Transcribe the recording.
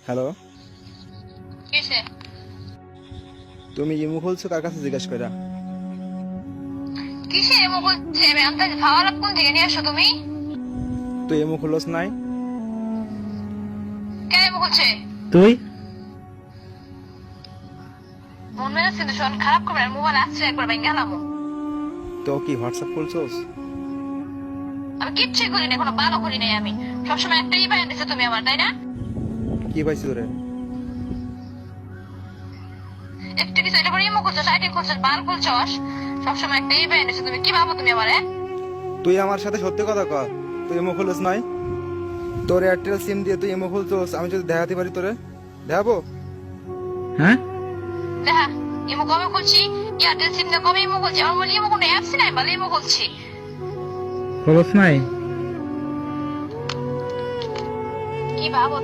Hello, কিসে? তুমি ইমু খুলছো কার কাছে জিজ্ঞেস কইরা? কিসে এমন বলছে? আমি আন্দাজ খাওয়ার কোন থেকে নিয়ে আসো তুমি? তুই ইমু খুলছ নাই? কেন এমন বলছে? তুই মন মেজাজ কিন্তু শোন খারাপ করবে না, মোবাইল আসছে একবার ভেঙে গেলাম। তো কি হোয়াটসঅ্যাপ খুলছোস? আমি কিচ্ছুই করি না, এখনো ভালো করি নাই। আমি সবসময় একটাই বায়ান দিছো তুমি আমার, তাই না? কি পাইছি তোরে? একটু কিছু এটা করে ইমো করছো, সাইটিং করছো, বার করছো, সবসময় একটাই বায়ান দিছো তুমি। কি ভাবো তুমি আমার? তুই আমার সাথে সত্যি কথা কর, তুই ইমু খুলছ নাই? তোর এয়ারটেল সিম দিয়ে তুই ইমু খুলছোস, আমি যদি দেখাতে পারি তোরে দেখাবো? হ্যাঁ দেখা ইমো কবে করছি, এয়ারটেল সিম দিয়ে কবে ইমো করছি? আমার বলি ইমো কোনো অ্যাপস নাই, বলে ইমো করছি। খরচ নাই। কি ভাবো